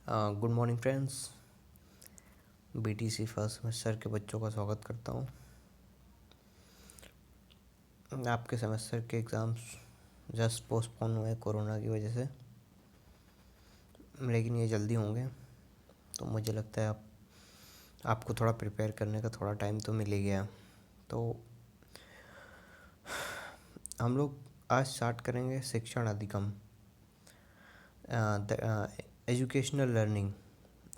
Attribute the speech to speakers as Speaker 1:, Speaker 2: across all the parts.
Speaker 1: Good morning friends. BTC first semester के बच्चों का स्वागत करता हूँ। आपके सेमेस्टर के एग्ज़ाम्स जस्ट पोस्टपोन हुए कोरोना की वजह से, लेकिन ये जल्दी होंगे। तो मुझे लगता है आपको थोड़ा प्रिपेयर करने का थोड़ा टाइम तो मिल ही गया। तो हम लोग आज स्टार्ट करेंगे शिक्षण अधिगम, एजुकेशनल लर्निंग।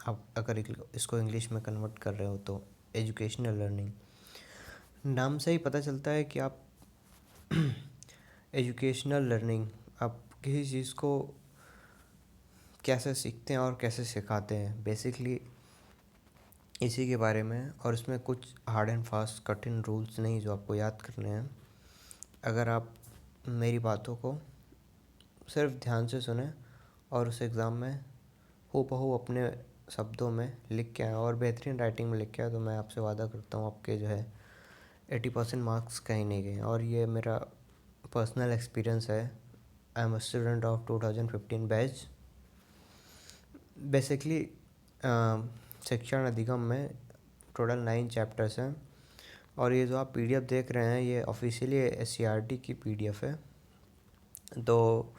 Speaker 1: आप अगर इसको इंग्लिश में कन्वर्ट कर रहे हो तो एजुकेशनल लर्निंग नाम से ही पता चलता है कि आप एजुकेशनल लर्निंग, आप किसी चीज़ को कैसे सीखते हैं और कैसे सिखाते हैं, बेसिकली इसी के बारे में। और इसमें कुछ हार्ड एंड फास्ट कठिन रूल्स नहीं जो आपको याद करने हैं। अगर आप मेरी बातों को सिर्फ ध्यान से सुने और उस एग्ज़ाम में हूबहू अपने शब्दों में लिख के आए और बेहतरीन राइटिंग में लिख के आए, तो मैं आपसे वादा करता हूँ आपके जो है 80% मार्क्स कहीं नहीं गए। और ये मेरा पर्सनल एक्सपीरियंस है। I am a student of 2015 batch. Basically शिक्षण अधिगम में टोटल 9 चैप्टर्स हैं और ये जो आप पीडीएफ देख रहे हैं ये ऑफिशियली एससीईआरटी की पीडीएफ है। तो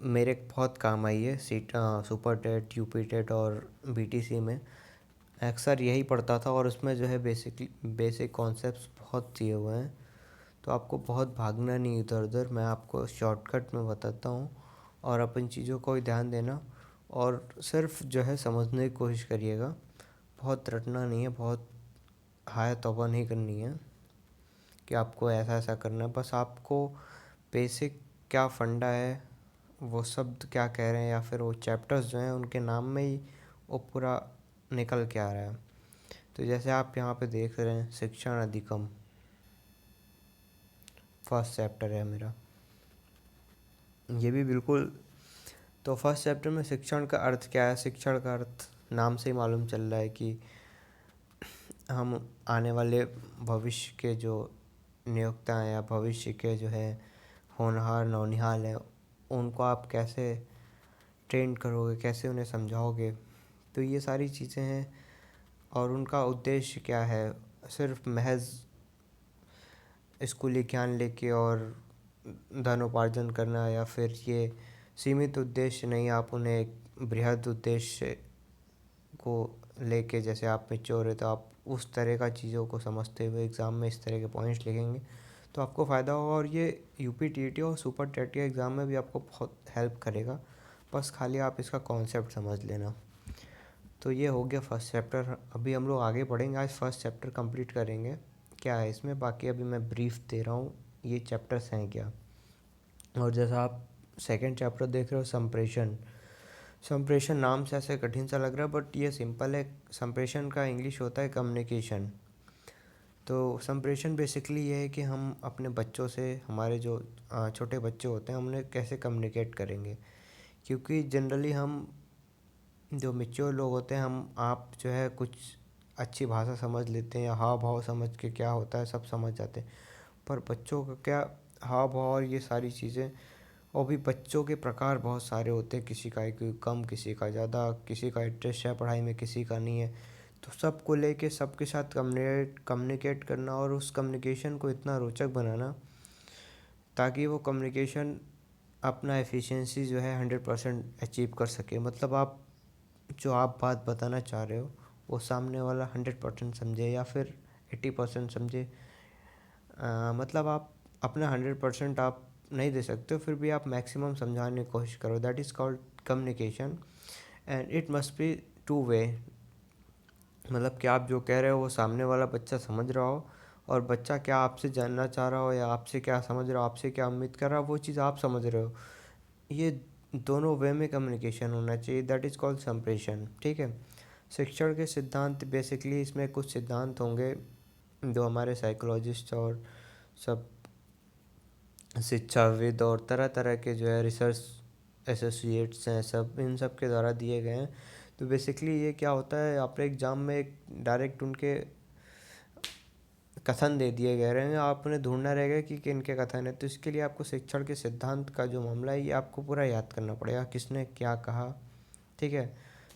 Speaker 1: मेरे बहुत काम आई है सुपर टेट, यूपी टेट और बीटीसी में अक्सर यही पढ़ता था और उसमें जो है बेसिक कॉन्सेप्ट्स बहुत दिए हुए हैं। तो आपको बहुत भागना नहीं इधर उधर, मैं आपको शॉर्टकट में बताता हूँ और अपन चीज़ों को ध्यान देना और सिर्फ जो है समझने की कोशिश करिएगा। बहुत रटना नहीं है, बहुत हाय तौबा नहीं करनी है कि आपको ऐसा ऐसा करना है। बस आपको बेसिक क्या फंडा है, वो शब्द क्या कह रहे हैं या फिर वो चैप्टर्स जो हैं उनके नाम में ही वो पूरा निकल के आ रहा है। तो जैसे आप यहाँ पे देख रहे हैं शिक्षण अधिगम फर्स्ट चैप्टर है मेरा, ये भी बिल्कुल। तो फर्स्ट चैप्टर में शिक्षण का अर्थ क्या है। शिक्षण का अर्थ नाम से ही मालूम चल रहा है कि हम आने वाले भविष्य के जो नियोक्ता हैं या भविष्य के जो है होनहार नौनिहाल हैं उनको आप कैसे ट्रेन करोगे, कैसे उन्हें समझाओगे। तो ये सारी चीज़ें हैं और उनका उद्देश्य क्या है। सिर्फ महज स्कूली ज्ञान लेके और धन उपार्जन करना या फिर ये सीमित उद्देश्य नहीं, आप उन्हें एक बृहद उद्देश्य को लेके, जैसे आप मैच्योर है तो आप उस तरह का चीज़ों को समझते हुए एग्ज़ाम में इस तरह के पॉइंट्स लिखेंगे तो आपको फ़ायदा होगा। और ये यूपी टीईटी और सुपर टेट के एग्ज़ाम में भी आपको बहुत हेल्प करेगा। बस खाली आप इसका कॉन्सेप्ट समझ लेना। तो ये हो गया फर्स्ट चैप्टर। अभी हम लोग आगे पढ़ेंगे, आज फर्स्ट चैप्टर कंप्लीट करेंगे क्या है इसमें। बाकी अभी मैं ब्रीफ दे रहा हूँ ये चैप्टर्स हैं क्या। और जैसा आप सेकंड चैप्टर देख रहे हो संप्रेषण। संप्रेषण नाम से ऐसे कठिन सा लग रहा है बट ये सिंपल है। संप्रेषण का इंग्लिश होता है कम्युनिकेशन। तो संप्रेषण बेसिकली ये है कि हम अपने बच्चों से, हमारे जो छोटे बच्चे होते हैं, हम उन्हें कैसे कम्युनिकेट करेंगे। क्योंकि जनरली हम जो मैच्योर लोग होते हैं, हम आप जो है कुछ अच्छी भाषा समझ लेते हैं या हाव भाव समझ के क्या होता है सब समझ जाते हैं। पर बच्चों का क्या, हाव भाव और ये सारी चीज़ें, और भी बच्चों के प्रकार बहुत सारे होते हैं। किसी का IQ कम, किसी का ज़्यादा, किसी का इंटरेस्ट है पढ़ाई में, किसी का नहीं है। तो सबको लेके सबके साथ कम्युनिकेट करना और उस कम्युनिकेशन को इतना रोचक बनाना ताकि वो कम्युनिकेशन अपना एफिशिएंसी जो है 100% अचीव कर सके। मतलब आप जो आप बात बताना चाह रहे हो वो सामने वाला 100% समझे या फिर 80% समझे। मतलब आप अपना 100% आप नहीं दे सकते हो, फिर भी आप मैक्सिमम समझाने की कोशिश करो। That is called communication and it must be two way. मतलब कि आप जो कह रहे हो वो सामने वाला बच्चा समझ रहा हो और बच्चा क्या आपसे जानना चाह रहा हो या आपसे क्या समझ रहा हो, आपसे क्या उम्मीद कर रहा हो, वो चीज़ आप समझ रहे हो। ये दोनों वे में कम्युनिकेशन होना चाहिए। दैट इज़ कॉल्ड संप्रेषण। ठीक है। शिक्षण के सिद्धांत, बेसिकली इसमें कुछ सिद्धांत होंगे जो हमारे साइकोलॉजिस्ट और सब शिक्षाविद और तरह तरह के जो है रिसर्च एसोसिएट्स हैं, सब इन सब के द्वारा दिए गए हैं। तो बेसिकली ये क्या होता है, आपने एग्ज़ाम में एक डायरेक्ट उनके कथन दे दिए गए रहेंगे, आप उन्हें ढूंढना रहेगा कि किन के कथन है। तो इसके लिए आपको शिक्षण के सिद्धांत का जो मामला है ये आपको पूरा याद करना पड़ेगा, किसने क्या कहा। ठीक है।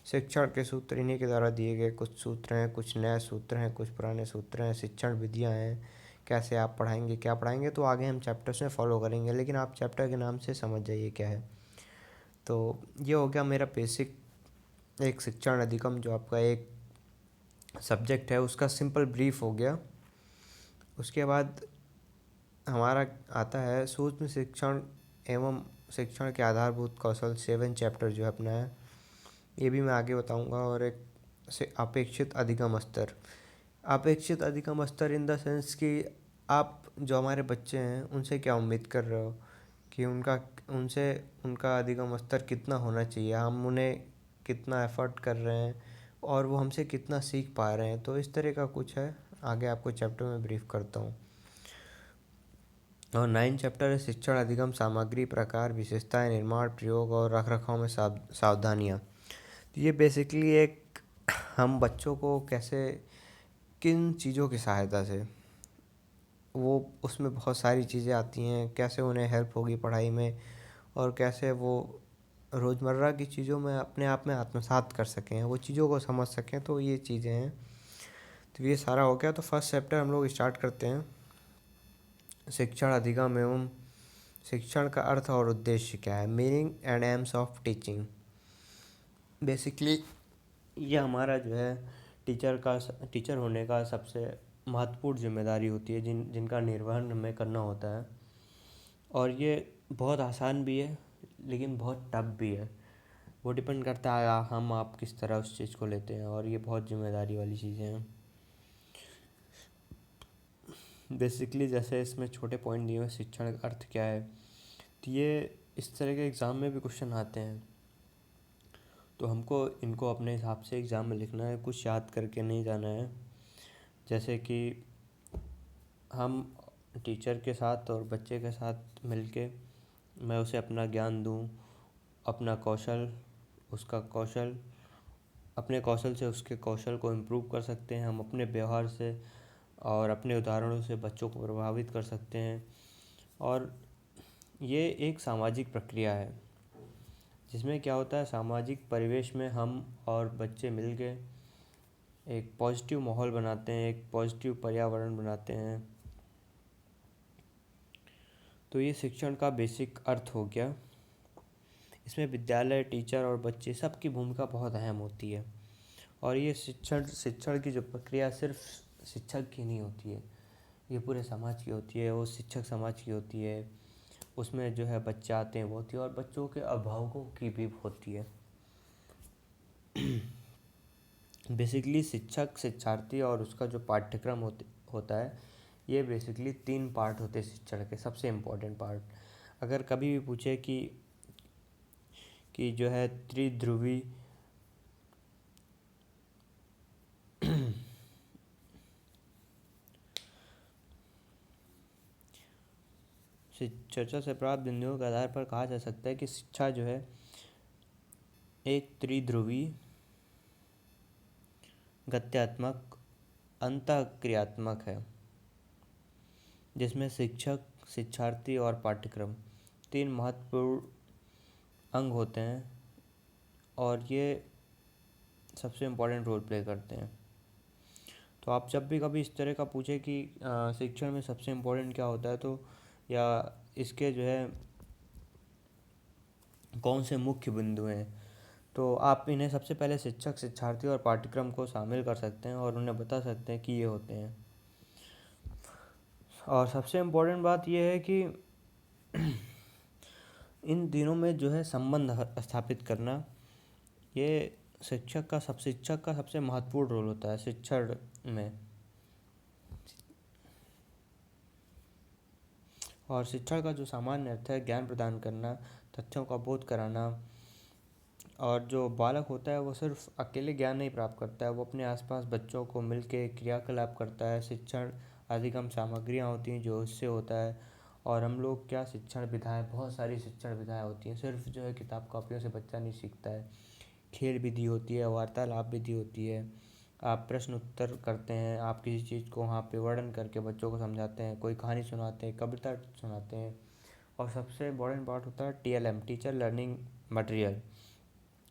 Speaker 1: शिक्षण के सूत्र इन्हीं के द्वारा दिए गए कुछ सूत्र हैं, कुछ नए सूत्र हैं, कुछ पुराने सूत्र हैं, शिक्षण विधियाँ हैं, कैसे आप पढ़ाएंगे, क्या पढ़ाएंगे, तो आगे हम चैप्टर्स में फॉलो करेंगे, लेकिन आप चैप्टर के नाम से समझ जाइए क्या है। तो ये हो गया मेरा बेसिक एक शिक्षण अधिगम जो आपका एक सब्जेक्ट है उसका सिंपल ब्रीफ हो गया। उसके बाद हमारा आता है सूक्ष्म शिक्षण एवं शिक्षण के आधारभूत कौशल 7 चैप्टर जो है अपना है, ये भी मैं आगे बताऊंगा। और एक से अपेक्षित अधिगम स्तर, अपेक्षित अधिगम स्तर इन द सेंस कि आप जो हमारे बच्चे हैं उनसे क्या उम्मीद कर रहे हो कि उनसे उनका अधिगम स्तर कितना होना चाहिए, हम उन्हें कितना एफर्ट कर रहे हैं और वो हमसे कितना सीख पा रहे हैं। तो इस तरह का कुछ है, आगे आपको चैप्टर में ब्रीफ करता हूँ। और 9 चैप्टर है शिक्षण अधिगम सामग्री प्रकार विशेषताएं निर्माण प्रयोग और रखरखाव में सावधानियाँ। तो ये बेसिकली एक हम बच्चों को कैसे किन चीज़ों की सहायता से वो उसमें बहुत सारी चीज़ें आती हैं, कैसे उन्हें हेल्प होगी पढ़ाई में और कैसे वो रोज़मर्रा की चीज़ों में अपने आप में आत्मसात कर सकें, वो चीज़ों को समझ सकें। तो ये चीज़ें हैं। तो ये सारा हो गया। तो फर्स्ट चैप्टर हम लोग स्टार्ट करते हैं, शिक्षण अधिगम एवं शिक्षण का अर्थ और उद्देश्य क्या है, meaning and AIIMS of teaching. Basically ये हमारा जो है टीचर होने का सबसे महत्वपूर्ण जिम्मेदारी होती है जिनका निर्वहन हमें करना होता है। और ये बहुत आसान भी है लेकिन बहुत टफ भी है, वो डिपेंड करता है आप किस तरह उस चीज़ को लेते हैं, और ये बहुत जिम्मेदारी वाली चीज़ें हैं। बेसिकली जैसे इसमें छोटे पॉइंट दिए हुए शिक्षण का अर्थ क्या है, तो ये इस तरह के एग्ज़ाम में भी क्वेश्चन आते हैं, तो हमको इनको अपने हिसाब से एग्ज़ाम में लिखना है, कुछ याद करके नहीं जाना है। जैसे कि हम टीचर के साथ और बच्चे के साथ मिलके मैं उसे अपना ज्ञान दूँ, अपना कौशल, उसका कौशल, अपने कौशल से उसके कौशल को इम्प्रूव कर सकते हैं हम अपने व्यवहार से और अपने उदाहरणों से बच्चों को प्रभावित कर सकते हैं। और ये एक सामाजिक प्रक्रिया है जिसमें क्या होता है, सामाजिक परिवेश में हम और बच्चे मिलके एक पॉजिटिव माहौल बनाते हैं, एक पॉजिटिव पर्यावरण बनाते हैं। तो ये शिक्षण का बेसिक अर्थ हो गया। इसमें विद्यालय, टीचर और बच्चे सबकी भूमिका बहुत अहम होती है। और ये शिक्षण की जो प्रक्रिया सिर्फ शिक्षक की नहीं होती है, ये पूरे समाज की होती है, वो शिक्षक समाज की होती है। उसमें जो है बच्चे आते हैं वो होती है, और बच्चों के अभिभावकों की भी होती है। बेसिकली शिक्षक, शिक्षार्थी और उसका जो पाठ्यक्रम होता है, ये बेसिकली 3 पार्ट होते हैं शिक्षण के, सबसे इम्पोर्टेंट पार्ट। अगर कभी भी पूछे कि जो है त्रिध्रुवी चर्चा से प्राप्त बिंदुओं के आधार पर कहा जा सकता है कि शिक्षा जो है एक त्रिध्रुवी गत्यात्मक अंतःक्रियात्मक है, जिसमें शिक्षक, शिक्षार्थी और पाठ्यक्रम 3 महत्वपूर्ण अंग होते हैं, और ये सबसे इम्पोर्टेंट रोल प्ले करते हैं। तो आप जब भी कभी इस तरह का पूछे कि शिक्षण में सबसे इम्पोर्टेंट क्या होता है, तो या इसके जो है कौन से मुख्य बिंदु हैं, तो आप इन्हें सबसे पहले शिक्षक, शिक्षार्थी और पाठ्यक्रम को शामिल कर सकते हैं और उन्हें बता सकते हैं कि ये होते हैं। और सबसे इम्पोर्टेंट बात यह है कि इन दिनों में जो है संबंध स्थापित करना, ये शिक्षक का सबसे महत्वपूर्ण रोल होता है शिक्षण में। और शिक्षा का जो सामान्य अर्थ है, ज्ञान प्रदान करना, तथ्यों का बोध कराना। और जो बालक होता है वो सिर्फ अकेले ज्ञान नहीं प्राप्त करता है, वो अपने आसपास बच्चों को मिलके क्रियाकलाप करता है। शिक्षण अधिगम सामग्रियाँ होती हैं जो उससे होता है। और हम लोग क्या, शिक्षण विधाएँ, बहुत सारी शिक्षण विधाएँ होती हैं, सिर्फ जो है किताब कॉपियों से बच्चा नहीं सीखता है। खेल विधि होती है, वार्तालाप विधि होती है, आप प्रश्न उत्तर करते हैं, आप किसी चीज़ को वहाँ पे वर्णन करके बच्चों को समझाते हैं, कोई कहानी सुनाते हैं, कविता सुनाते हैं। और सबसे इम्पोर्टेंट पार्ट होता है TLM, टीचर लर्निंग मटेरियल,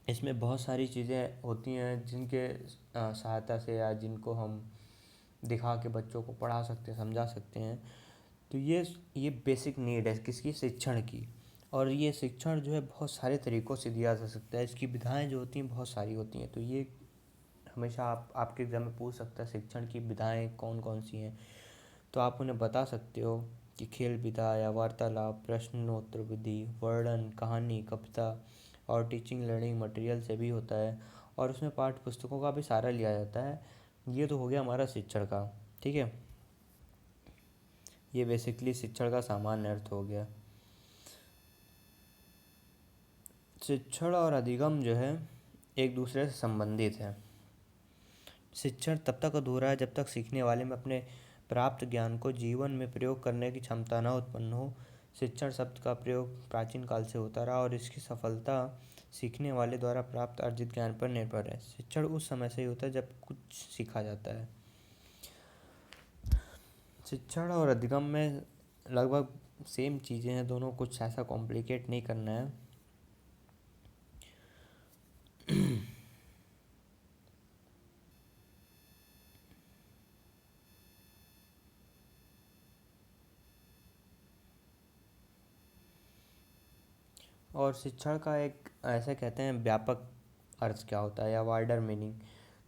Speaker 1: इसमें बहुत सारी चीज़ें होती हैं जिनके सहायता से या जिनको हम दिखा के बच्चों को पढ़ा सकते हैं, समझा सकते हैं। तो ये बेसिक नीड है किसकी, शिक्षण की। और ये शिक्षण जो है बहुत सारे तरीक़ों से दिया जा सकता है, इसकी विधाएं जो होती हैं बहुत सारी होती हैं। तो ये हमेशा आपके एग्ज़ाम में पूछ सकता है शिक्षण की विधाएं कौन कौन सी हैं। तो आप उन्हें बता सकते हो कि खेल विधा या वार्तालाप, प्रश्नोत्तर विधि, वर्णन, कहानी, कविता और टीचिंग लर्निंग मटेरियल से भी होता है। और उसमें पाठ्य पुस्तकों का भी सहारा लिया जाता है। ये तो हो गया हमारा शिक्षण का, ठीक है। ये बेसिकली शिक्षण का सामान्य अर्थ हो गया। शिक्षण और अधिगम जो है एक दूसरे से संबंधित है। शिक्षण तब तक अधूरा है जब तक सीखने वाले में अपने प्राप्त ज्ञान को जीवन में प्रयोग करने की क्षमता न उत्पन्न हो। शिक्षण शब्द का प्रयोग प्राचीन काल से होता रहा और इसकी सफलता सीखने वाले द्वारा प्राप्त अर्जित ज्ञान पर निर्भर है। शिक्षण उस समय से ही होता है जब कुछ सीखा जाता है। शिक्षण और अधिगम में लगभग सेम चीज़ें हैं दोनों, कुछ ऐसा कॉम्प्लिकेट नहीं करना है। और शिक्षण का एक ऐसे कहते हैं व्यापक अर्थ क्या होता है या वाइडर मीनिंग।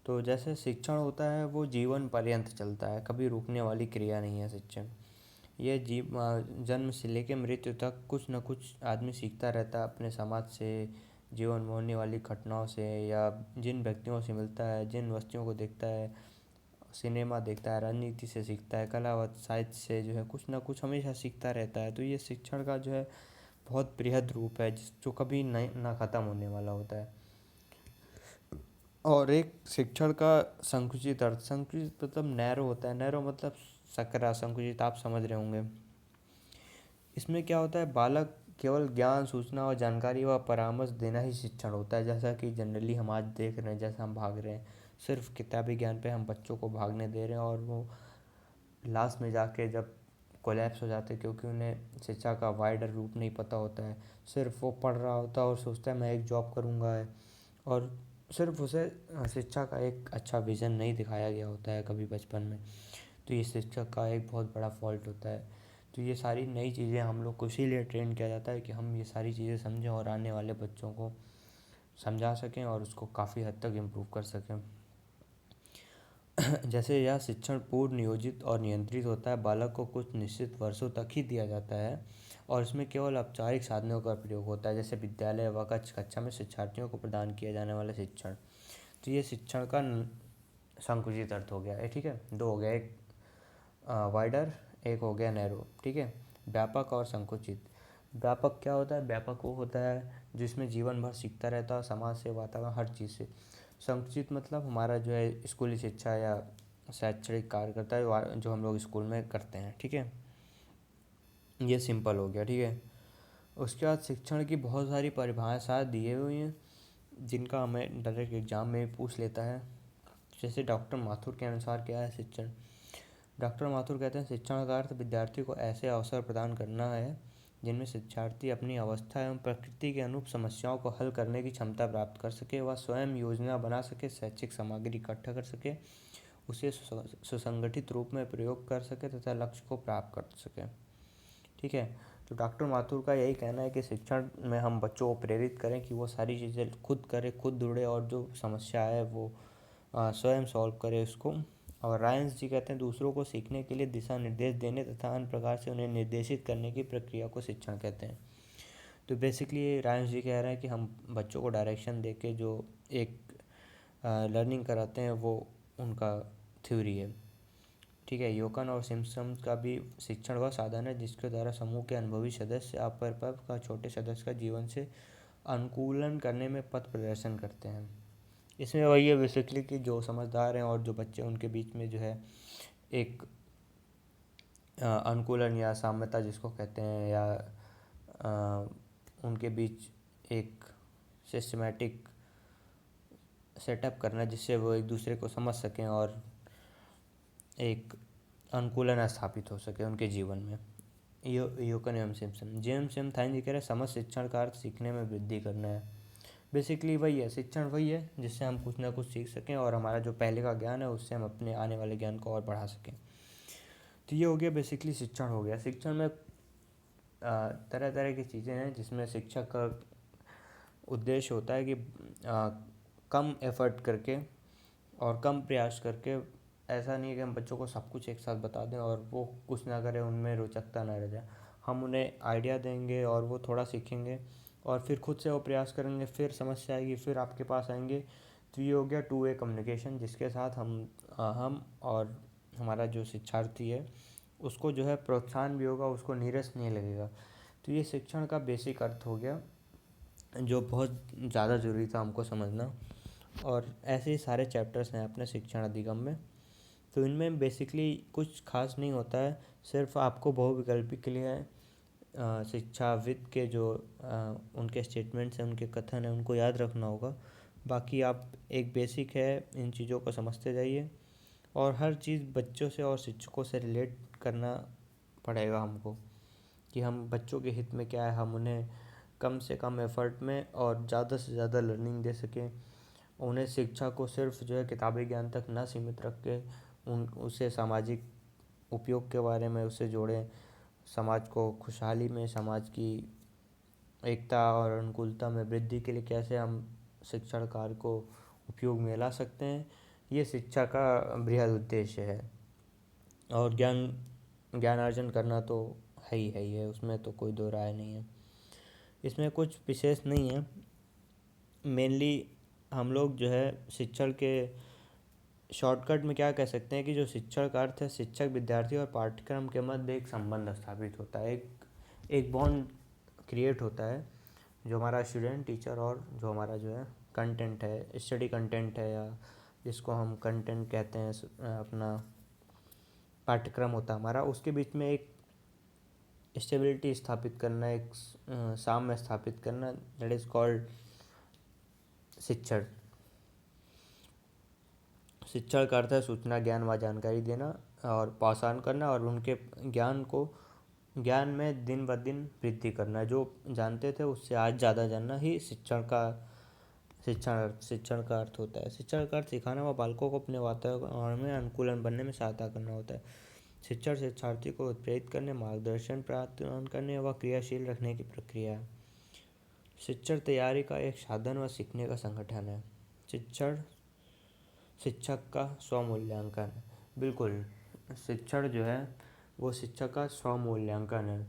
Speaker 1: तो जैसे शिक्षण होता है वो जीवन पर्यंत चलता है, कभी रुकने वाली क्रिया नहीं है शिक्षण। ये जन्म से लेकर मृत्यु तक कुछ न कुछ आदमी सीखता रहता है अपने समाज से, जीवन में होने वाली घटनाओं से, या जिन व्यक्तियों से मिलता है, जिन वस्तुओं को देखता है, सिनेमा देखता है, राजनीति से सीखता है, कला व साहित्य से जो है कुछ ना कुछ हमेशा सीखता रहता है। तो ये शिक्षण का जो है बहुत बृहद रूप है जो कभी नहीं ना ख़त्म होने वाला होता है। और एक शिक्षण का संकुचित अर्थ, संकुचित मतलब नैरो होता है। नैरो मतलब सकरा, संकुचित आप समझ रहे होंगे। इसमें क्या होता है, बालक केवल ज्ञान, सूचना और जानकारी व परामर्श देना ही शिक्षण होता है। जैसा कि जनरली हम आज देख रहे हैं, जैसा हम भाग रहे हैं, सिर्फ किताबी ज्ञान पे हम बच्चों को भागने दे रहे हैं और वो लास्ट में जाके जब कोलैप्स हो जाते हैं क्योंकि उन्हें शिक्षा का वाइडर रूप नहीं पता होता है। सिर्फ वो पढ़ रहा होता है और सोचता है मैं एक जॉब करूँगा है, और सिर्फ उसे शिक्षा का एक अच्छा विज़न नहीं दिखाया गया होता है कभी बचपन में। तो ये शिक्षक का एक बहुत बड़ा फॉल्ट होता है। तो ये सारी नई चीज़ें हम लोग को इसीलिए ट्रेन किया जाता है कि हम ये सारी चीज़ें समझें और आने वाले बच्चों को समझा सकें और उसको काफ़ी हद तक इम्प्रूव कर सकें। जैसे यह शिक्षण पूर्व नियोजित और नियंत्रित होता है, बालक को कुछ निश्चित वर्षों तक ही दिया जाता है और इसमें केवल औपचारिक साधनों का प्रयोग होता है, जैसे विद्यालय व कक्षा में शिक्षार्थियों को प्रदान किया जाने वाला शिक्षण। तो ये शिक्षण का संकुचित अर्थ हो गया है, ठीक है। दो हो गया, एक वाइडर, एक हो गया नैरो, ठीक है। व्यापक और संकुचित। व्यापक क्या होता है, व्यापक वो होता है जिसमें जीवन भर सीखता रहता है, समाज से, वातावरण, हर चीज़ से। संकुचित मतलब हमारा जो है स्कूली शिक्षा या शैक्षणिक कार्य करता है जो हम लोग स्कूल में करते हैं, ठीक है। ये सिंपल हो गया, ठीक है। उसके बाद शिक्षण की बहुत सारी परिभाषाएं दी हुई हैं जिनका हमें डायरेक्ट एग्जाम में पूछ लेता है। जैसे डॉक्टर माथुर के अनुसार क्या है शिक्षण। डॉक्टर माथुर कहते हैं शिक्षण का अर्थ विद्यार्थी को ऐसे अवसर प्रदान करना है जिनमें शिक्षार्थी अपनी अवस्था एवं प्रकृति के अनुरूप समस्याओं को हल करने की क्षमता प्राप्त कर सके, वह स्वयं योजना बना सके, शैक्षिक सामग्री इकट्ठा कर सके, उसे सुसंगठित रूप में प्रयोग कर सके तथा लक्ष्य को प्राप्त कर सके, ठीक है। तो डॉक्टर माथुर का यही कहना है कि शिक्षण में हम बच्चों को प्रेरित करें कि वो सारी चीज़ें खुद करें, खुद ढूंढे और जो समस्या है वो स्वयं सॉल्व करे उसको। और रायंस जी कहते हैं दूसरों को सीखने के लिए दिशा निर्देश देने तथा अन्य प्रकार से उन्हें निर्देशित करने की प्रक्रिया को शिक्षण कहते हैं। तो बेसिकली रायंस जी कह रहे हैं कि हम बच्चों को डायरेक्शन दे के जो एक लर्निंग कराते हैं वो उनका थ्योरी है, ठीक है। योकन और सिम्पसन का भी शिक्षण वह साधन है जिसके द्वारा समूह के अनुभवी सदस्य अपरिपक्व का छोटे सदस्य का जीवन से अनुकूलन करने में पथ प्रदर्शन करते हैं। इसमें वही है बेसिकली कि जो समझदार हैं और जो बच्चे उनके बीच में जो है एक अनुकूलन या साम्यता जिसको कहते हैं, या उनके बीच एक सिस्टमेटिक सेटअप करना जिससे वो एक दूसरे को समझ सकें और एक अनुकूलन स्थापित हो सके उनके जीवन में। योकन एवं सिम्पसन। जेम्स एम थाइन जी कह रहे हैं समझ शिक्षण का अर्थ सीखने में वृद्धि करना है। बेसिकली वही है, शिक्षण वही है जिससे हम कुछ ना कुछ सीख सकें और हमारा जो पहले का ज्ञान है उससे हम अपने आने वाले ज्ञान को और बढ़ा सकें। तो ये हो गया बेसिकली शिक्षण हो गया। शिक्षण में तरह तरह की चीज़ें हैं जिसमें शिक्षक का उद्देश्य होता है कि कम एफर्ट करके और कम प्रयास करके, ऐसा नहीं है कि हम बच्चों को सब कुछ एक साथ बता दें और वो कुछ ना करें, उनमें रोचकता ना रह जाए। हम उन्हें आइडिया देंगे और वो थोड़ा सीखेंगे और फिर खुद से वो प्रयास करेंगे, फिर समस्या आएगी, फिर आपके पास आएंगे। तो ये हो गया टू वे कम्युनिकेशन, जिसके साथ हम और हमारा जो शिक्षार्थी है उसको जो है प्रोत्साहन भी होगा, उसको नीरस नहीं लगेगा। तो ये शिक्षण का बेसिक अर्थ हो गया जो बहुत ज़्यादा ज़रूरी था हमको समझना। और ऐसे ही सारे चैप्टर्स हैं अपने शिक्षण अधिगम में। तो इनमें बेसिकली कुछ खास नहीं होता है, सिर्फ आपको बहुविकल्पी के लिए शिक्षाविद के जो उनके स्टेटमेंट्स हैं, उनके कथन हैं, उनको याद रखना होगा। बाकी आप एक बेसिक है, इन चीज़ों को समझते जाइए और हर चीज़ बच्चों से और शिक्षकों से रिलेट करना पड़ेगा हमको कि हम बच्चों के हित में क्या है, हम उन्हें कम से कम एफर्ट में और ज़्यादा से ज़्यादा लर्निंग दे सकें। उन्हें शिक्षा को सिर्फ जो है किताबी ज्ञान तक ना सीमित रख के उसे सामाजिक उपयोग के बारे में उससे जोड़ें। समाज को खुशहाली में, समाज की एकता और अनुकूलता में वृद्धि के लिए कैसे हम शिक्षण कार्य को उपयोग में ला सकते हैं, ये शिक्षा का बृहद उद्देश्य है। और ज्ञानार्जन करना तो है ही है, उसमें तो कोई दो राय नहीं है। इसमें कुछ विशेष नहीं है। मेनली हम लोग जो है शिक्षण के शॉर्टकट में क्या कह सकते हैं कि जो शिक्षण का अर्थ है, शिक्षक, विद्यार्थी और पाठ्यक्रम के मध्य एक संबंध स्थापित होता है, एक बॉन्ड क्रिएट होता है जो हमारा स्टूडेंट, टीचर और जो हमारा जो है कंटेंट है, स्टडी कंटेंट है, या जिसको हम कंटेंट कहते हैं, अपना पाठ्यक्रम होता है हमारा, उसके बीच में एक स्टेबिलिटी स्थापित करना, एक साम्य स्थापित करना, दैट इज़ कॉल्ड शिक्षण। शिक्षण का अर्थ है सूचना, ज्ञान व जानकारी देना और पासान करना और उनके ज्ञान में दिन ब दिन वृद्धि करना। जो जानते थे उससे आज ज़्यादा जानना ही शिक्षण का अर्थ होता है। शिक्षण का अर्थ सिखाना व बालकों को अपने वातावरण में अनुकूलन बनने में सहायता करना होता है। शिक्षण शिक्षार्थी को उत्प्रेरित करने, मार्गदर्शन प्रदान करने व क्रियाशील रखने की प्रक्रिया है। शिक्षण तैयारी का एक साधन व सीखने का संगठन है। शिक्षण शिक्षक का स्वमूल्यांकन है। बिल्कुल, शिक्षण जो है वो शिक्षक का स्वमूल्यांकन है।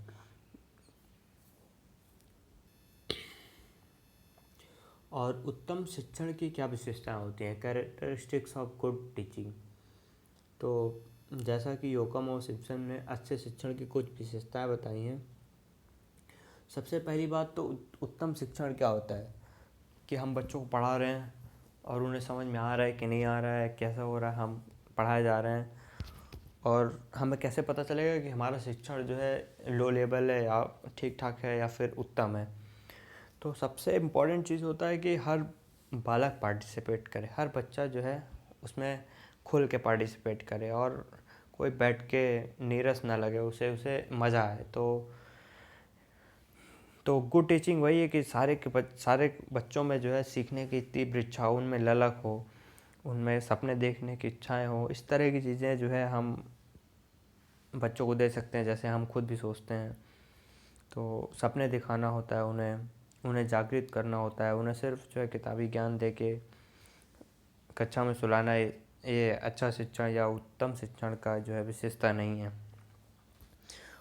Speaker 1: और उत्तम शिक्षण की क्या विशेषताएं होती हैं? Characteristics of good teaching. तो जैसा कि योकम और सिम्पसन ने अच्छे शिक्षण की कुछ विशेषताएं बताई हैं। सबसे पहली बात तो उत्तम शिक्षण क्या होता है कि हम बच्चों को पढ़ा रहे हैं और उन्हें समझ में आ रहा है कि नहीं आ रहा है, कैसा हो रहा है, हम पढ़ाए जा रहे हैं, और हमें कैसे पता चलेगा कि हमारा शिक्षण जो है लो लेवल है या ठीक ठाक है या फिर उत्तम है। तो सबसे इम्पोर्टेंट चीज़ होता है कि हर बालक पार्टिसिपेट करे, हर बच्चा जो है उसमें खुल के पार्टिसिपेट करे और कोई बैठ के नीरस ना लगे, उसे मज़ा आए। तो गुड टीचिंग वही है कि सारे बच्चों में जो है सीखने की तीव्र इच्छा हो, उनमें ललक हो, उनमें सपने देखने की इच्छाएं हो। इस तरह की चीज़ें जो है हम बच्चों को दे सकते हैं, जैसे हम खुद भी सोचते हैं। तो सपने दिखाना होता है उन्हें जागृत करना होता है। उन्हें सिर्फ जो है किताबी ज्ञान दे के कक्षा में सुलाना ये अच्छा शिक्षण या उत्तम शिक्षण का जो है विशेषता नहीं है।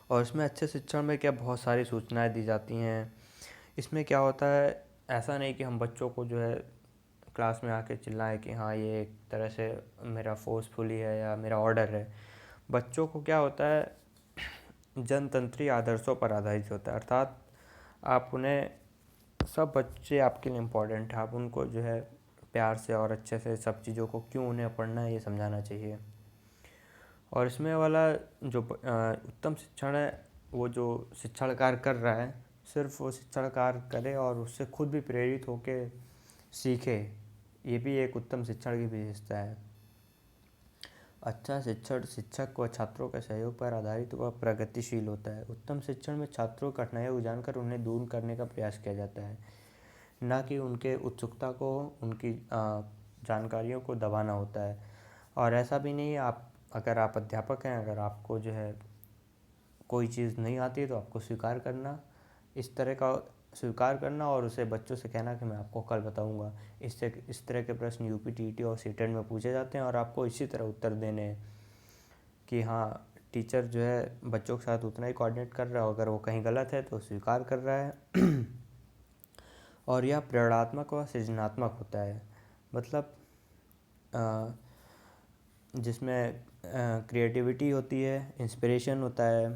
Speaker 1: और इसमें अच्छे शिक्षण में क्या बहुत सारी सूचनाएं दी जाती हैं। इसमें क्या होता है, ऐसा नहीं कि हम बच्चों को जो है क्लास में आके चिल्लाएं कि हाँ ये एक तरह से मेरा फोर्सफुली है या मेरा ऑर्डर है। बच्चों को क्या होता है, जनतंत्री आदर्शों पर आधारित होता है, अर्थात आप उन्हें, सब बच्चे आपके लिए इम्पोर्टेंट है, आप उनको जो है प्यार से और अच्छे से सब चीज़ों को क्यों उन्हें पढ़ना है ये समझाना चाहिए। और इसमें वाला जो उत्तम शिक्षण है, वो जो शिक्षण कार्य कर रहा है सिर्फ वो शिक्षण कार्य करे और उससे खुद भी प्रेरित होके सीखे, ये भी एक उत्तम शिक्षण की विशेषता है। अच्छा शिक्षण शिक्षक व छात्रों के सहयोग पर आधारित व प्रगतिशील होता है। उत्तम शिक्षण में छात्रों की कठिनाइयों को जानकर उन्हें दूर करने का प्रयास किया जाता है। ना कि उनके उत्सुकता को, उनकी जानकारियों को दबाना होता है। और ऐसा भी नहीं है, अगर आप अध्यापक हैं, अगर आपको जो है कोई चीज़ नहीं आती तो आपको स्वीकार करना, इस तरह का स्वीकार करना और उसे बच्चों से कहना कि मैं आपको कल बताऊंगा। इस तरह के प्रश्न यूपी टीटी और सीटेट में पूछे जाते हैं और आपको इसी तरह उत्तर देने हैं कि हाँ, टीचर जो है बच्चों के साथ उतना ही कोऑर्डिनेट कर रहा है, अगर वो कहीं गलत है तो स्वीकार कर रहा है। और यह प्रेरणात्मक व सृजनात्मक होता है, मतलब जिसमें क्रिएटिविटी होती है, इंस्पिरेशन होता है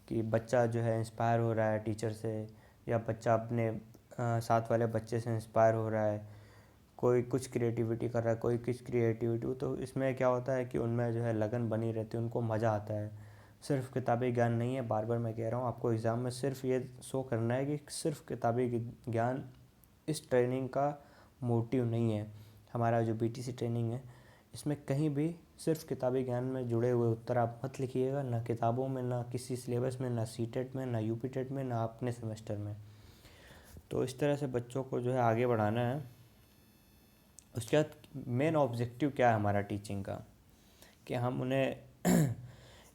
Speaker 1: कि बच्चा जो है इंस्पायर हो रहा है टीचर से, या बच्चा अपने साथ वाले बच्चे से इंस्पायर हो रहा है, कोई कुछ क्रिएटिविटी कर रहा है, कोई कुछ क्रिएटिविटी। तो इसमें क्या होता है कि उनमें जो है लगन बनी रहती है, उनको मज़ा आता है। सिर्फ किताबी ज्ञान नहीं है, बार बार मैं कह रहा हूँ, आपको एग्ज़ाम में सिर्फ ये शो करना है कि सिर्फ किताबी ज्ञान इस ट्रेनिंग का मोटिव नहीं है। हमारा जो बीटीसी ट्रेनिंग है, इसमें कहीं भी सिर्फ किताबी ज्ञान में जुड़े हुए उत्तर आप मत लिखिएगा, ना किताबों में, ना किसी सिलेबस में, ना सीटेट में, ना यूपी टेट में, ना अपने सेमेस्टर में। तो इस तरह से बच्चों को जो है आगे बढ़ाना है। उसके बाद मेन ऑब्जेक्टिव क्या है हमारा टीचिंग का, कि हम उन्हें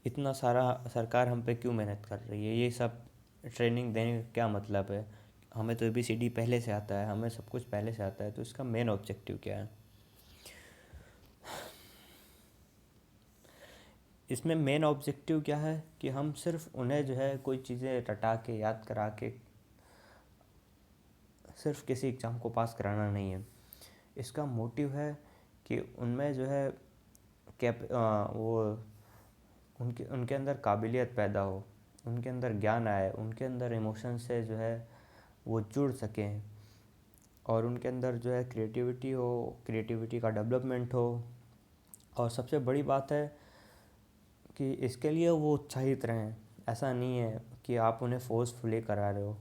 Speaker 1: इतना सारा सरकार हम पे क्यों मेहनत कर रही है, ये सब ट्रेनिंग देने का क्या मतलब है। हमें तो ABCD पहले से आता है, हमें सब कुछ पहले से आता है, तो इसका मेन ऑब्जेक्टिव क्या है। इसमें मेन ऑब्जेक्टिव क्या है कि हम सिर्फ उन्हें जो है कोई चीज़ें रटा के, याद करा के सिर्फ किसी एग्ज़ाम को पास कराना नहीं है। इसका मोटिव है कि उनमें जो है वो उनके उनके अंदर काबिलियत पैदा हो, उनके अंदर ज्ञान आए, उनके अंदर इमोशन से जो है वो जुड़ सकें, और उनके अंदर जो है क्रिएटिविटी हो, क्रिएटिविटी का डेवलपमेंट हो। और सबसे बड़ी बात है कि इसके लिए वो उत्साहित रहें। ऐसा नहीं है कि आप उन्हें फोर्सफुली करा रहे हो,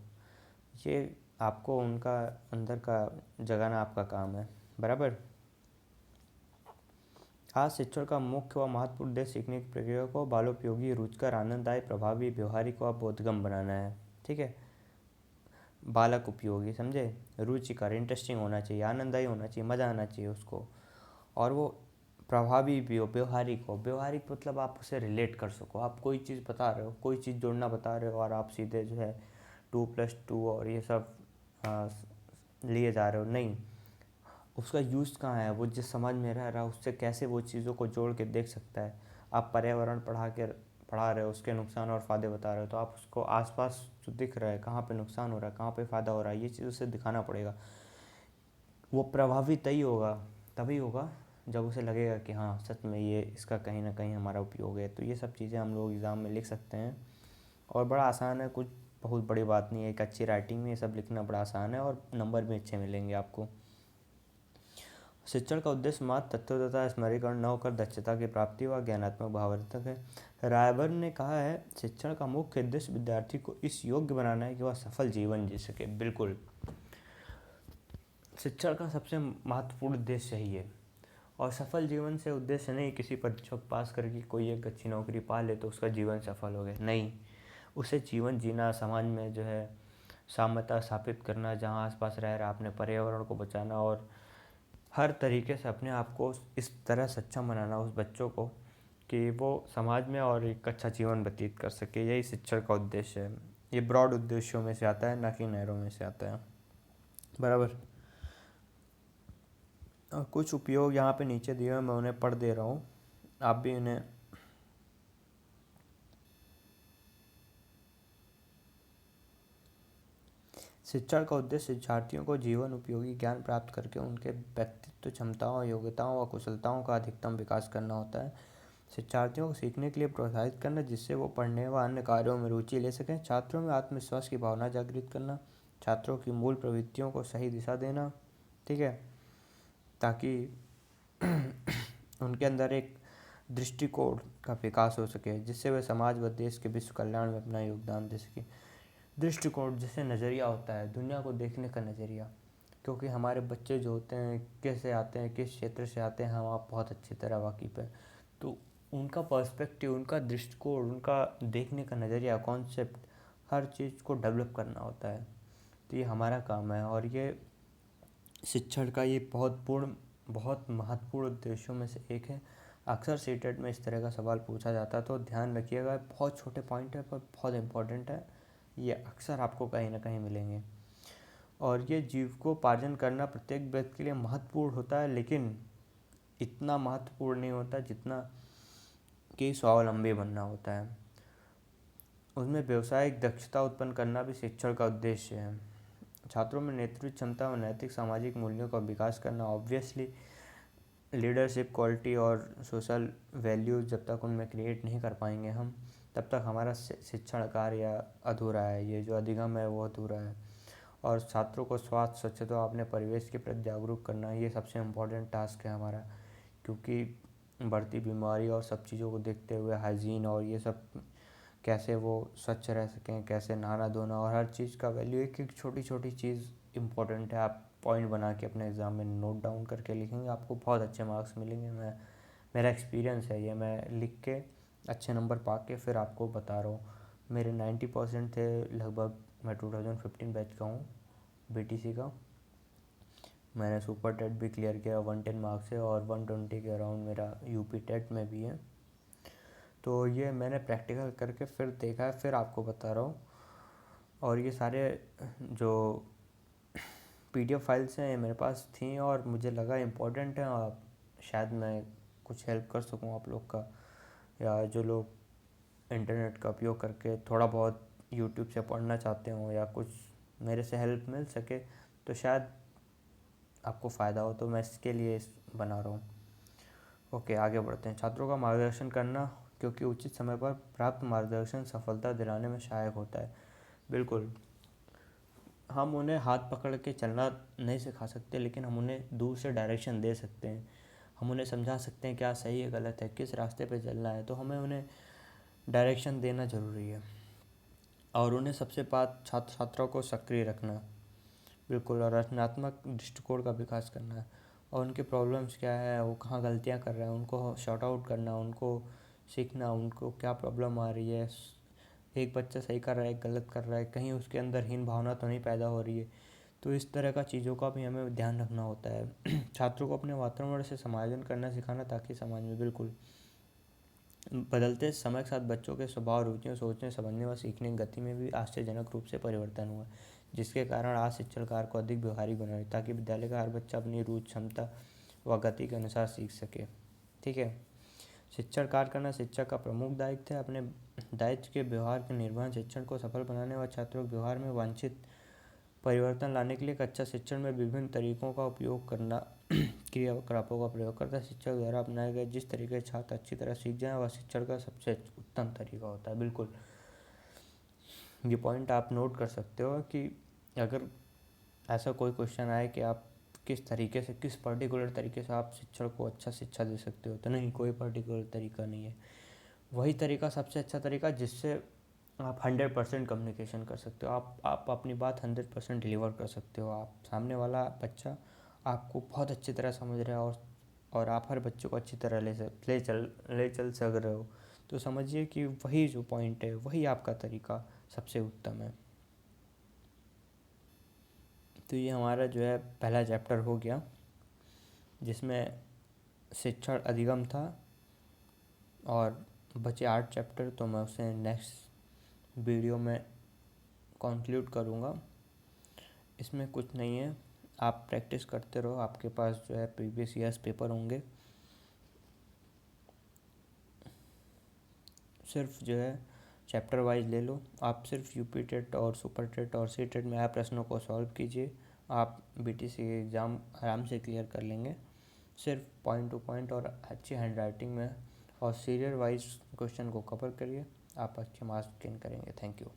Speaker 1: ये आपको उनका अंदर का जगाना आपका काम है, बराबर। आज शिक्षण का मुख्य व महत्वपूर्ण उद्देश्य सीखने की प्रक्रिया को बालोपयोगी, रुचिकर, आनंददायी, प्रभावी, व्यवहारिक व बोधगम्य बनाना है। ठीक है, बालक उपयोगी, समझे, रुचिकर, इंटरेस्टिंग होना चाहिए, आनंददायी होना चाहिए, मज़ा आना चाहिए उसको, और वो प्रभावी भी हो, व्यवहारिक हो। व्यवहारिक मतलब आप उसे रिलेट कर सको, आप कोई चीज़ बता रहे हो, कोई चीज़ जोड़ना बता रहे हो और आप सीधे जो है 2+2 और ये सब लिए जा रहे हो, नहीं। उसका यूज़ कहाँ है, वो जिस समाज में रह रहा है उससे कैसे वो चीज़ों को जोड़ के देख सकता है। आप पर्यावरण पढ़ा रहे हो, उसके नुकसान और फ़ायदे बता रहे हो, तो आप उसको आसपास जो दिख रहा है, कहाँ पे नुकसान हो रहा है, कहाँ पे फ़ायदा हो रहा है, ये चीज़ उसे दिखाना पड़ेगा। वो प्रभावी तभी होगा जब उसे लगेगा कि हाँ, सच में ये इसका कहीं ना कहीं हमारा उपयोग है। तो ये सब चीज़ें हम लोग एग्ज़ाम में लिख सकते हैं, और बड़ा आसान है, कुछ बहुत बड़ी बात नहीं है। एक अच्छी राइटिंग में ये सब लिखना बड़ा आसान है, और नंबर भी अच्छे मिलेंगे आपको। शिक्षण का उद्देश्य मात्र तत्व तथा स्मरीकरण न होकर दक्षता की प्राप्ति व ज्ञानात्मक भावार्थक है। रायबर्न ने कहा है, शिक्षण का मुख्य उद्देश्य विद्यार्थी को इस योग्य बनाना है कि वह सफल जीवन जी सके। बिल्कुल, शिक्षण का सबसे महत्वपूर्ण उद्देश्य यही है। और सफल जीवन से उद्देश्य नहीं किसी परीक्षा पास करके कोई एक अच्छी नौकरी पा ले तो उसका जीवन सफल हो गया, नहीं। उसे जीवन जीना, समाज में जो है साम्यता स्थापित करना, जहाँ आसपास रह रहा अपने पर्यावरण को बचाना, और हर तरीके से अपने आप को इस तरह सक्षम बनाना उस बच्चों को कि वो समाज में और एक अच्छा जीवन व्यतीत कर सके। यही शिक्षण का उद्देश्य है। ये ब्रॉड उद्देश्यों में से आता है, ना कि नहरों में से आता है, बराबर। और कुछ उपयोग यहाँ पे नीचे दिए हुए मैं उन्हें पढ़ दे रहा हूँ, आप भी उन्हें शिक्षण का उद्देश्य शिक्षार्थियों को जीवन उपयोगी ज्ञान प्राप्त करके उनके व्यक्तित्व, क्षमताओं, योग्यताओं व कुशलताओं का अधिकतम विकास करना होता है। शिक्षार्थियों को सीखने के लिए प्रोत्साहित करना, जिससे वो पढ़ने व अन्य कार्यों में रुचि ले सकें। छात्रों में आत्मविश्वास की भावना जागृत करना, छात्रों की मूल प्रवृत्तियों को सही दिशा देना, ठीक है, ताकि उनके अंदर एक दृष्टिकोण का विकास हो सके, जिससे वे समाज व देश के विश्व कल्याण में अपना योगदान दे सकें। दृष्टिकोण जैसे नज़रिया होता है, दुनिया को देखने का नज़रिया, क्योंकि हमारे बच्चे जो होते हैं कैसे आते हैं, किस क्षेत्र से आते हैं, हम आप बहुत अच्छी तरह वाकिफ़ है। तो उनका पर्सपेक्टिव, उनका दृष्टिकोण, उनका देखने का नज़रिया, कॉन्सेप्ट, हर चीज़ को डेवलप करना होता है। तो ये हमारा काम है, और ये शिक्षण का ये बहुत महत्वपूर्ण उद्देश्यों में से एक है। अक्सर सीटेट में इस तरह का सवाल पूछा जाता है, तो ध्यान रखिएगा, बहुत छोटे पॉइंट है पर बहुत इम्पोर्टेंट है, ये अक्सर आपको कहीं ना कहीं मिलेंगे। और ये जीविकोपार्जन करना प्रत्येक व्यक्ति के लिए महत्वपूर्ण होता है, लेकिन इतना महत्वपूर्ण नहीं होता जितना कि स्वावलंबी बनना होता है। उसमें व्यावसायिक दक्षता उत्पन्न करना भी शिक्षण का उद्देश्य है। छात्रों में नेतृत्व क्षमता और नैतिक सामाजिक मूल्यों का विकास करना, ऑब्वियसली लीडरशिप क्वालिटी और सोशल वैल्यूज जब तक उनमें क्रिएट नहीं कर पाएंगे हम, तब तक हमारा शिक्षण कार्य अधूरा है, ये जो अधिगम है वो अधूरा है। और छात्रों को स्वास्थ्य, स्वच्छता और अपने परिवेश के प्रति जागरूक करना, ये सबसे इम्पोर्टेंट टास्क है हमारा, क्योंकि बढ़ती बीमारी और सब चीज़ों को देखते हुए हाइजीन और ये सब कैसे वो स्वच्छ रह सकें, कैसे नहाना धोना और हर चीज़ का वैल्यू, एक एक छोटी छोटी चीज़ इम्पोर्टेंट है। आप पॉइंट बना के अपने एग्ज़ाम में नोट डाउन करके लिखेंगे, आपको बहुत अच्छे मार्क्स मिलेंगे। मेरा एक्सपीरियंस है ये, मैं लिख के अच्छे नंबर पा के फिर आपको बता रहा हूँ। मेरे 90% थे लगभग। मैं 2015 बैच का हूँ, BTC का। मैंने सुपर टेट भी क्लियर किया 110 मार्क्स से, और 120 के अराउंड मेरा यूपी टेट में भी है। तो ये मैंने प्रैक्टिकल करके फिर देखा है, फिर आपको बता रहा हूँ। और ये सारे जो PDF फाइल्स हैं ये मेरे पास थी और मुझे लगा इम्पोर्टेंट है, और शायद मैं कुछ हेल्प कर सकूँ आप लोग का, या जो लोग इंटरनेट का उपयोग करके थोड़ा बहुत यूट्यूब से पढ़ना चाहते हो या कुछ मेरे से हेल्प मिल सके, तो शायद आपको फ़ायदा हो, तो मैं इसके लिए बना रहा हूँ। ओके, आगे बढ़ते हैं। छात्रों का मार्गदर्शन करना, क्योंकि उचित समय पर प्राप्त मार्गदर्शन सफलता दिलाने में सहायक होता है। बिल्कुल, हम उन्हें हाथ पकड़ के चलना नहीं सिखा सकते, लेकिन हम उन्हें दूर से डायरेक्शन दे सकते हैं। हम उन्हें समझा सकते हैं क्या सही है गलत है, किस रास्ते पे चलना है, तो हमें उन्हें डायरेक्शन देना ज़रूरी है। और उन्हें सबसे बात छात्र छात्राओं को सक्रिय रखना, बिल्कुल, और रचनात्मक दृष्टिकोण का विकास करना है, और उनके प्रॉब्लम्स क्या है, वो कहाँ गलतियाँ कर रहे हैं, उनको शॉर्ट आउट करना, उनको सीखना, उनको क्या प्रॉब्लम आ रही है। एक बच्चा सही कर रहा है, एक गलत कर रहा है, कहीं उसके अंदर हीन भावना तो नहीं पैदा हो रही है, तो इस तरह का चीज़ों का भी हमें ध्यान रखना होता है। छात्रों को अपने वातावरण से समायोजन करना सिखाना, ताकि समाज में, बिल्कुल, बदलते समय के साथ बच्चों के स्वभाव, रुचियों, सोचने, समझने व सीखने की गति में भी आश्चर्यजनक रूप से परिवर्तन हुआ, जिसके कारण आज शिक्षण कार्य को अधिक व्यवहारिक बनाए, ताकि विद्यालय का हर बच्चा अपनी रुचि, क्षमता व गति के अनुसार सीख सके। ठीक है, शिक्षण कार्य करना शिक्षक का प्रमुख दायित्व है। अपने दायित्व के व्यवहार के निर्वहन शिक्षण को सफल बनाने व छात्रों के व्यवहार में वांछित परिवर्तन लाने के लिए एक अच्छा शिक्षण में विभिन्न तरीकों का उपयोग करना, क्रियाकलापों का प्रयोग करता शिक्षक द्वारा अपनाए गए जिस तरीके से छात्र अच्छी तरह सीख जाए, वह शिक्षण का सबसे उत्तम तरीका होता है। बिल्कुल, ये पॉइंट आप नोट कर सकते हो कि अगर ऐसा कोई क्वेश्चन आए कि आप किस तरीके से, किस पर्टिकुलर तरीके से आप शिक्षण को अच्छा शिक्षा दे सकते हो, तो नहीं, कोई पर्टिकुलर तरीका नहीं है। वही तरीका सबसे अच्छा तरीका जिससे आप 100% कम्युनिकेशन कर सकते हो, आप अपनी बात 100% डिलीवर कर सकते हो। आप सामने वाला बच्चा आपको बहुत अच्छी तरह समझ रहा है, और आप हर बच्चे को अच्छी तरह ले चल सक रहे हो, तो समझिए कि वही जो पॉइंट है, वही आपका तरीका सबसे उत्तम है। तो ये हमारा जो है पहला चैप्टर हो गया, जिसमें शिक्षण अधिगम था, और बचे 8 चैप्टर, तो मैं उसे नेक्स्ट वीडियो में कंक्लूड करूँगा। इसमें कुछ नहीं है, आप प्रैक्टिस करते रहो, आपके पास जो है प्रीवियस ईयर्स पेपर होंगे। सिर्फ जो है चैप्टर वाइज ले लो, आप सिर्फ यूपी टेट और सुपर टेट और सी टेट में आए प्रश्नों को सॉल्व कीजिए, आप BTC एग्ज़ाम आराम से क्लियर कर लेंगे। सिर्फ पॉइंट टू पॉइंट और अच्छी हैंड राइटिंग में और सीरियल वाइज क्वेश्चन को कवर करिए, आप अच्छे मार्क्स गेन करेंगे। Thank you.